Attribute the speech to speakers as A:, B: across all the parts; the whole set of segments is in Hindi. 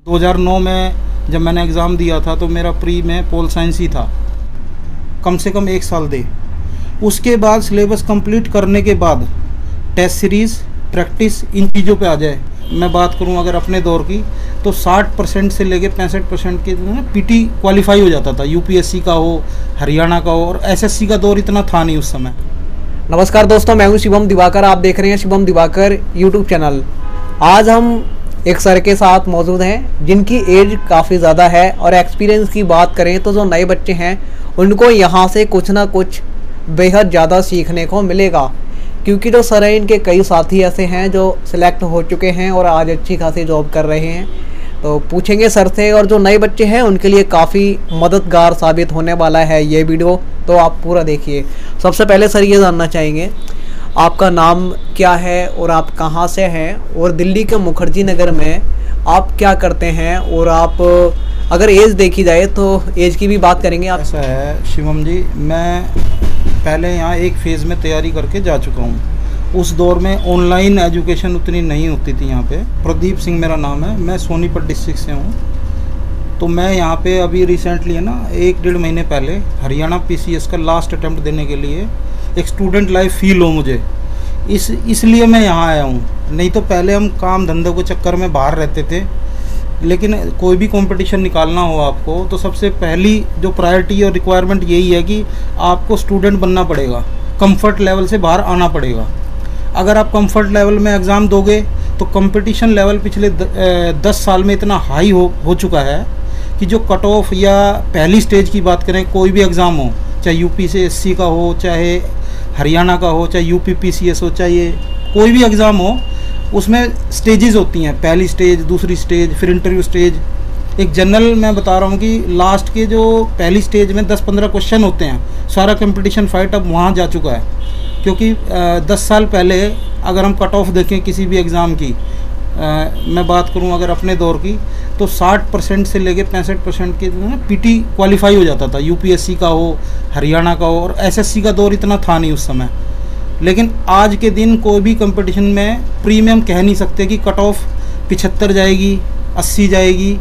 A: 2009 में जब मैंने एग्ज़ाम दिया था तो मेरा प्री में पोल साइंस ही था। कम से कम 1 साल दे। उसके बाद सिलेबस कंप्लीट करने के बाद टेस्ट सीरीज़, प्रैक्टिस, इन चीज़ों पे आ जाए। मैं बात करूं अगर अपने दौर की तो 60% से लेके 65% के पीटी क्वालिफाई हो जाता था। यूपीएससी का हो, हरियाणा का हो, और एसएससी का दौर इतना था नहीं उस समय।
B: नमस्कार दोस्तों, मैं हूं शिवम दिवाकर। आप देख रहे हैं शिवम दिवाकर यूट्यूब चैनल। आज हम एक सर के साथ मौजूद हैं जिनकी एज काफ़ी ज़्यादा है, और एक्सपीरियंस की बात करें तो जो नए बच्चे हैं उनको यहाँ से कुछ ना कुछ बेहद ज़्यादा सीखने को मिलेगा, क्योंकि जो सर हैं इनके कई साथी ऐसे हैं जो सिलेक्ट हो चुके हैं और आज अच्छी खासी जॉब कर रहे हैं। तो पूछेंगे सर से, और जो नए बच्चे हैं उनके लिए काफ़ी मददगार साबित होने वाला है ये वीडियो, तो आप पूरा देखिए। सबसे पहले सर ये जानना चाहेंगे आपका नाम क्या है और आप कहाँ से हैं, और दिल्ली के मुखर्जी नगर में आप क्या करते हैं, और आप अगर एज देखी जाए तो एज की भी बात करेंगे आप।
A: ऐसा है शिवम जी, मैं पहले यहाँ एक फ़ेज़ में तैयारी करके जा चुका हूँ। उस दौर में ऑनलाइन एजुकेशन उतनी नहीं होती थी यहाँ पे। प्रदीप सिंह मेरा नाम है, मैं सोनीपत डिस्ट्रिक्ट से हूँ। तो मैं यहाँ पे अभी रिसेंटली है ना 1-1.5 महीने पहले हरियाणा पीसीएस का लास्ट अटैम्प्ट देने के लिए एक स्टूडेंट लाइफ फील हो मुझे, इसलिए मैं यहाँ आया हूँ। नहीं तो पहले हम काम धंधे के चक्कर में बाहर रहते थे, लेकिन कोई भी कंपटीशन निकालना हो आपको तो सबसे पहली जो प्रायोरिटी और रिक्वायरमेंट यही है कि आपको स्टूडेंट बनना पड़ेगा, कंफर्ट लेवल से बाहर आना पड़ेगा। अगर आप कंफर्ट लेवल में एग्ज़ाम दोगे तो कंपटीशन लेवल पिछले 10 साल में इतना हाई हो चुका है कि जो कट ऑफ या पहली स्टेज की बात करें, कोई भी एग्ज़ाम हो, चाहे यूपी से एससी का हो, चाहे हरियाणा का हो, चाहे यूपी पीसीएस हो, चाहे कोई भी एग्ज़ाम हो, उसमें स्टेजेस होती हैं। पहली स्टेज, दूसरी स्टेज, फिर इंटरव्यू स्टेज। एक जनरल मैं बता रहा हूँ कि लास्ट के जो पहली स्टेज में 10-15 क्वेश्चन होते हैं, सारा कंपटीशन फाइट अब वहाँ जा चुका है। क्योंकि 10 साल पहले अगर हम कट ऑफ देखें किसी भी एग्ज़ाम की, मैं बात करूं अगर अपने दौर की, तो 60% से लेके 65% के पीटी क्वालिफाई हो जाता था। यूपीएससी का हो, हरियाणा का हो, और एसएससी का दौर इतना था नहीं उस समय। लेकिन आज के दिन कोई भी कंपटीशन में प्रीमियम कह नहीं सकते कि कट ऑफ 75 जाएगी, 80 जाएगी।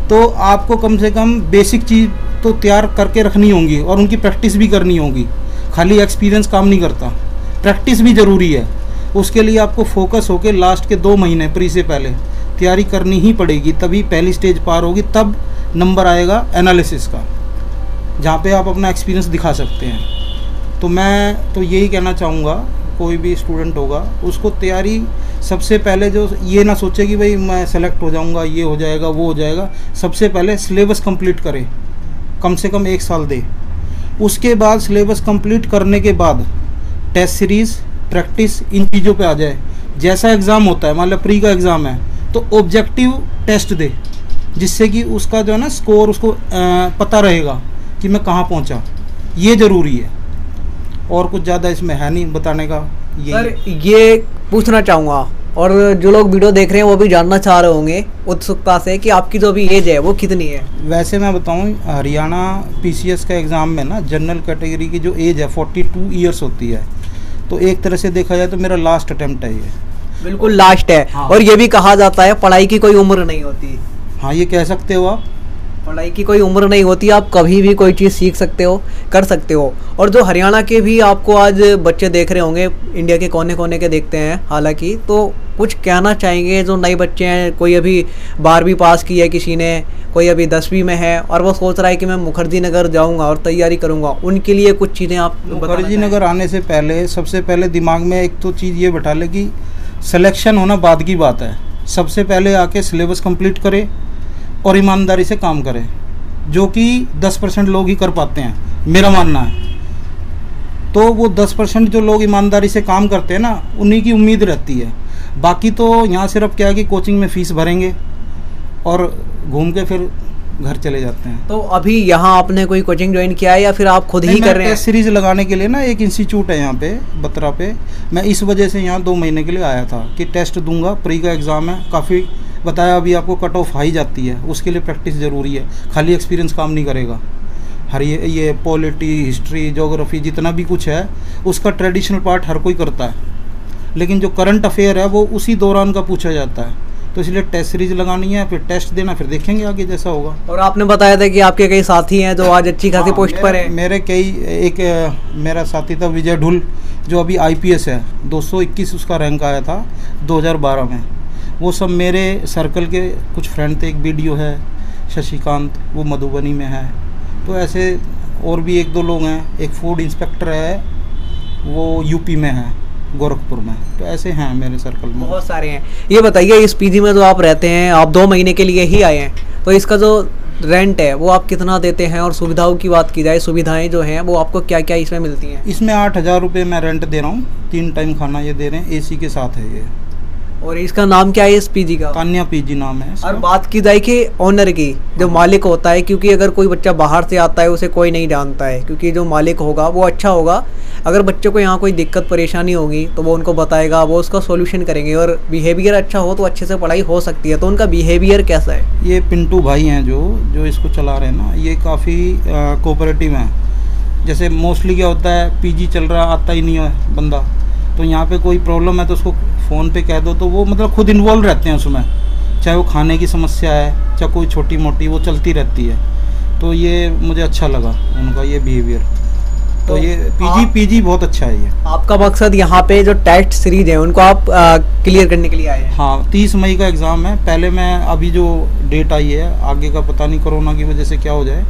A: तो आपको कम से कम बेसिक चीज़ तो तैयार करके रखनी होंगी और उनकी प्रैक्टिस भी करनी होगी। खाली एक्सपीरियंस काम नहीं करता, प्रैक्टिस भी ज़रूरी है। उसके लिए आपको फोकस होकर लास्ट के 2 महीने प्री से पहले तैयारी करनी ही पड़ेगी, तभी पहली स्टेज पार होगी। तब नंबर आएगा एनालिसिस का, जहाँ पे आप अपना एक्सपीरियंस दिखा सकते हैं। तो मैं तो यही कहना चाहूँगा, कोई भी स्टूडेंट होगा उसको तैयारी सबसे पहले जो ये ना सोचे कि भाई मैं सेलेक्ट हो जाऊँगा, ये हो जाएगा, वो हो जाएगा। सबसे पहले सिलेबस कंप्लीट करे, कम से कम 1 साल दे। उसके बाद सिलेबस कंप्लीट करने के बाद टेस्ट सीरीज़, प्रैक्टिस, इन चीज़ों पे आ जाए। जैसा एग्ज़ाम होता है, मान लो प्री का एग्ज़ाम है तो ऑब्जेक्टिव टेस्ट दे, जिससे कि उसका जो है ना स्कोर उसको पता रहेगा कि मैं कहाँ पहुँचा। ये ज़रूरी है, और कुछ ज़्यादा इसमें है नहीं बताने का।
B: सर ये पूछना चाहूँगा, और जो लोग वीडियो देख रहे हैं वो भी जानना चाह रहे होंगे उत्सुकता से कि आपकी जो भी एज है वो कितनी है।
A: वैसे मैं बताऊं, हरियाणा पीसीएस का एग्ज़ाम में ना जनरल कैटेगरी की जो एज है 42 ईयर्स होती है। तो एक तरह से देखा जाए तो मेरा लास्ट अटैम्प्ट है ये,
B: बिल्कुल लास्ट है। हाँ। और ये भी कहा जाता है पढ़ाई की कोई उम्र नहीं होती।
A: हाँ, ये कह सकते हो आप,
B: पढ़ाई की कोई उम्र नहीं होती, आप कभी भी कोई चीज़ सीख सकते हो, कर सकते हो। और जो हरियाणा के भी आपको आज बच्चे देख रहे होंगे, इंडिया के कोने कोने के देखते हैं हालांकि, तो कुछ कहना चाहेंगे जो नए बच्चे हैं, कोई अभी 12वीं पास की है किसी ने, कोई अभी 10वीं में है और वो सोच रहा है कि मैं मुखर्जी नगर जाऊंगा और तैयारी करूंगा, उनके लिए कुछ चीज़ें आप
A: मुखर्जी नगर आने से पहले सबसे पहले दिमाग में एक तो चीज़ ये बैठा ले कि सिलेक्शन होना बाद की बात है। सबसे पहले आके सिलेबस कंप्लीट करे और ईमानदारी से काम करें, जो कि 10% लोग ही कर पाते हैं, मेरा मानना है। तो वो 10% जो लोग ईमानदारी से काम करते हैं ना, उन्हीं की उम्मीद रहती है। बाकी तो यहाँ सिर्फ क्या है कि कोचिंग में फ़ीस भरेंगे और घूम के फिर घर चले जाते हैं।
B: तो अभी यहाँ आपने कोई कोचिंग ज्वाइन किया है या फिर आप खुद ही कर रहे हैं?
A: टेस्ट सीरीज़ लगाने के लिए ना एक इंस्टीट्यूट है यहाँ पे बत्रा पे, मैं इस वजह से यहाँ 2 महीने के लिए आया था कि टेस्ट दूंगा। प्री का एग्ज़ाम है, काफ़ी बताया अभी आपको, कट ऑफ हाई जाती है, उसके लिए प्रैक्टिस ज़रूरी है। खाली एक्सपीरियंस काम नहीं करेगा। हर ये पॉलिटी, हिस्ट्री, ज्योग्राफी, जितना भी कुछ है उसका ट्रेडिशनल पार्ट हर कोई करता है, लेकिन जो करंट अफेयर है वो उसी दौरान का पूछा जाता है। तो इसलिए टेस्ट सीरीज लगानी है, फिर टेस्ट देना, फिर देखेंगे आगे जैसा होगा।
B: और आपने बताया था कि आपके कई साथी हैं जो आज अच्छी खासी पोस्ट पर है।
A: मेरे कई मेरा साथी था विजय ढुल, जो अभी IPS है, 221 उसका रैंक आया था 2012 में। वो सब मेरे सर्कल के कुछ फ्रेंड थे। एक वीडियो है शशिकांत, वो मधुबनी में है। तो ऐसे और भी 1-2 लोग हैं। एक फूड इंस्पेक्टर है, वो यूपी में है, गोरखपुर में। तो ऐसे हैं मेरे सर्कल में,
B: बहुत सारे हैं। ये बताइए, इस PG में जो आप रहते हैं, आप 2 महीने के लिए ही आए हैं, तो इसका जो रेंट है वो आप कितना देते हैं? और सुविधाओं की बात की जाए, सुविधाएं जो हैं वो आपको क्या क्या इसमें मिलती हैं?
A: इसमें 8,000 रुपये मैं रेंट दे रहा हूँ, 3 टाइम खाना ये दे रहे हैं, AC के साथ है ये।
B: और इसका नाम क्या है इस PG का?
A: कान्या PG नाम है इसका।
B: और बात की जाए कि ओनर की, जो मालिक होता है, क्योंकि अगर कोई बच्चा बाहर से आता है उसे कोई नहीं जानता है, क्योंकि जो मालिक होगा वो अच्छा होगा। अगर बच्चों को यहाँ कोई दिक्कत परेशानी होगी तो वो उनको बताएगा, वो उसका सॉल्यूशन करेंगे। और बिहेवियर अच्छा हो तो अच्छे से पढ़ाई हो सकती है। तो उनका बिहेवियर कैसा है?
A: ये पिंटू भाई हैं जो इसको चला रहे हैं ना, ये काफ़ी कोऑपरेटिव हैं। जैसे मोस्टली क्या होता है, PG चल रहा, आता ही नहीं है बंदा, तो यहाँ पे कोई प्रॉब्लम है तो उसको फ़ोन पे कह दो, तो वो मतलब खुद इन्वॉल्व रहते हैं उसमें। चाहे वो खाने की समस्या है, चाहे कोई छोटी मोटी, वो चलती रहती है। तो ये मुझे अच्छा लगा उनका ये बिहेवियर। तो ये PG बहुत अच्छा है ये।
B: आपका मकसद यहाँ पे जो टेस्ट सीरीज है उनको आप क्लियर करने के लिए आए हैं?
A: हाँ, 30 मई का एग्ज़ाम है। पहले मैं अभी जो डेट आई है, आगे का पता नहीं कोरोना की वजह से क्या हो जाए,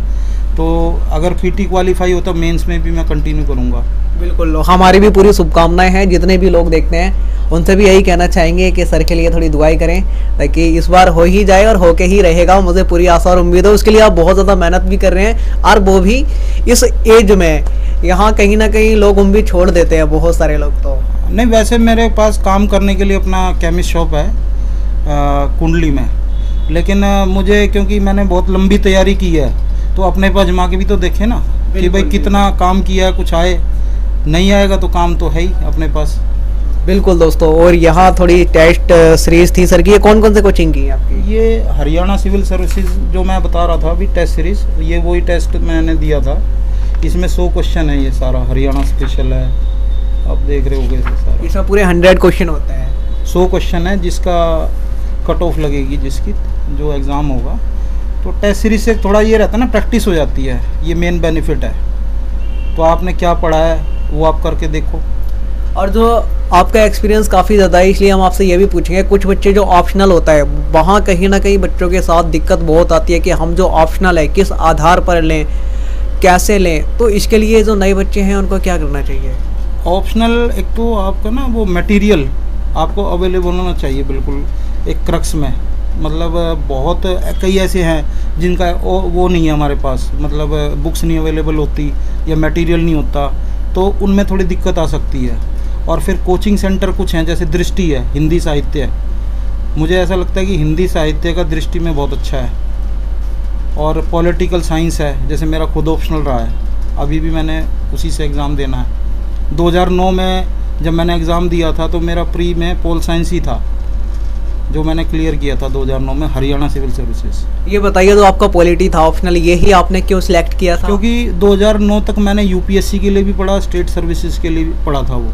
A: तो अगर PT क्वालिफाई होता मेंस में भी मैं कंटिन्यू करूँगा।
B: बिल्कुल, हमारी भी पूरी शुभकामनाएं हैं। जितने भी लोग देखते हैं उनसे भी यही कहना चाहेंगे कि सर के लिए थोड़ी दुआई करें, ताकि इस बार हो ही जाए और होके ही रहेगा। मुझे पूरी आशा और उम्मीद है। उसके लिए आप बहुत ज़्यादा मेहनत भी कर रहे हैं, और वो भी इस एज में। यहाँ कहीं ना कहीं लोग उम्मीद छोड़ देते हैं, बहुत सारे लोग। तो
A: नहीं, वैसे मेरे पास काम करने के लिए अपना केमिस्ट शॉप है कुंडली में, लेकिन मुझे, क्योंकि मैंने बहुत लंबी तैयारी की है, तो अपने पास जमा के भी तो देखे ना कि भाई कितना काम किया है, कुछ आए। नहीं आएगा तो काम तो है ही अपने पास।
B: बिल्कुल दोस्तों, और यहाँ थोड़ी टेस्ट सीरीज थी सर की। ये कौन कौन से कोचिंग की है आपकी? ये
A: हरियाणा सिविल सर्विसेज जो मैं बता रहा था अभी, टेस्ट सीरीज, ये वही टेस्ट मैंने दिया था। इसमें 100 क्वेश्चन है, ये सारा हरियाणा स्पेशल है, आप देख रहे होगे सारा।
B: इसमें पूरे 100 क्वेश्चन होते हैं?
A: 100 क्वेश्चन है, जिसका कट ऑफ लगेगी, जिसकी जो एग्ज़ाम होगा। तो टेस्ट सीरीज से थोड़ा ये रहता है ना, प्रैक्टिस हो जाती है, ये मेन बेनिफिट है। तो आपने क्या पढ़ा है वो आप करके देखो।
B: और जो आपका एक्सपीरियंस काफ़ी ज़्यादा है, इसलिए हम आपसे ये भी पूछेंगे, कुछ बच्चे जो ऑप्शनल होता है, वहाँ कहीं ना कहीं बच्चों के साथ दिक्कत बहुत आती है कि हम जो ऑप्शनल है किस आधार पर लें, कैसे लें। तो इसके लिए जो नए बच्चे हैं उनको क्या करना चाहिए?
A: ऑप्शनल, एक तो आपका ना वो मटेरियल आपको अवेलेबल होना चाहिए बिल्कुल एक क्रक्स में। मतलब बहुत कई ऐसे हैं जिनका वो नहीं है हमारे पास, मतलब बुक्स नहीं अवेलेबल होती या मटेरियल नहीं होता, तो उनमें थोड़ी दिक्कत आ सकती है। और फिर कोचिंग सेंटर कुछ हैं, जैसे दृष्टि है, हिंदी साहित्य है। मुझे ऐसा लगता है कि हिंदी साहित्य का दृष्टि में बहुत अच्छा है। और पॉलिटिकल साइंस है, जैसे मेरा खुद ऑप्शनल रहा है, अभी भी मैंने उसी से एग्ज़ाम देना है। 2009 में जब मैंने एग्ज़ाम दिया था तो मेरा प्री में पोल साइंस ही था, जो मैंने क्लियर किया था 2009 में हरियाणा सिविल सर्विसेज।
B: ये बताइए, तो आपका पॉलिटी था ऑप्शनल, ये ही आपने क्यों सिलेक्ट किया था?
A: क्योंकि 2009 तक मैंने UPSC के लिए भी पढ़ा, स्टेट सर्विसेज के लिए भी पढ़ा था वो,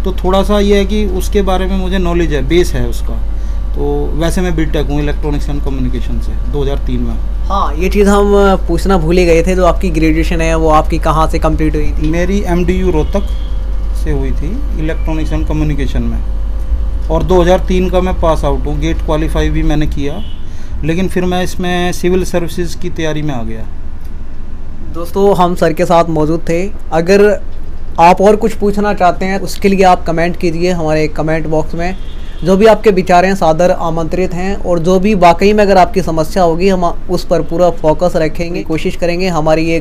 A: तो थोड़ा सा ये है कि उसके बारे में मुझे नॉलेज है, बेस है उसका। तो वैसे मैं BTech हूँ इलेक्ट्रॉनिक्स एंड कम्युनिकेशन से 2003 में।
B: हाँ, ये चीज़ हम पूछना भूल ही गए थे, जो आपकी ग्रेजुएशन है वो आपकी कहाँ से कंप्लीट हुई थी?
A: मेरी MDU रोहतक से हुई थी इलेक्ट्रॉनिक्स एंड कम्युनिकेशन में, और 2003 का मैं पास आउट हूँ। गेट क्वालिफाई भी मैंने किया, लेकिन फिर मैं इसमें सिविल सर्विसेज की तैयारी में आ गया।
B: दोस्तों, हम सर के साथ मौजूद थे। अगर आप और कुछ पूछना चाहते हैं उसके लिए आप कमेंट कीजिए हमारे कमेंट बॉक्स में। जो भी आपके विचार हैं सादर आमंत्रित हैं, और जो भी वाकई में अगर आपकी समस्या होगी हम उस पर पूरा फोकस रखेंगे, कोशिश करेंगे। हमारी ये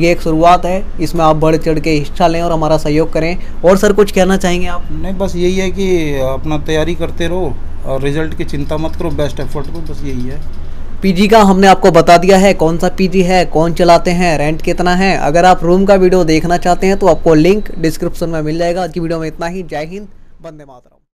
B: एक शुरुआत है, इसमें आप बढ़ चढ़ के हिस्सा लें और हमारा सहयोग करें। और सर कुछ कहना चाहेंगे आप?
A: नहीं, बस यही है कि अपना तैयारी करते रहो और रिजल्ट की चिंता मत करो, बेस्ट एफर्ट करो, बस यही है।
B: PG का हमने आपको बता दिया है, कौन सा PG है, कौन चलाते हैं, रेंट कितना है। अगर आप रूम का वीडियो देखना चाहते हैं तो आपको लिंक डिस्क्रिप्शन में मिल जाएगा। आज की वीडियो में इतना ही। जय हिंद, वंदे मातरम।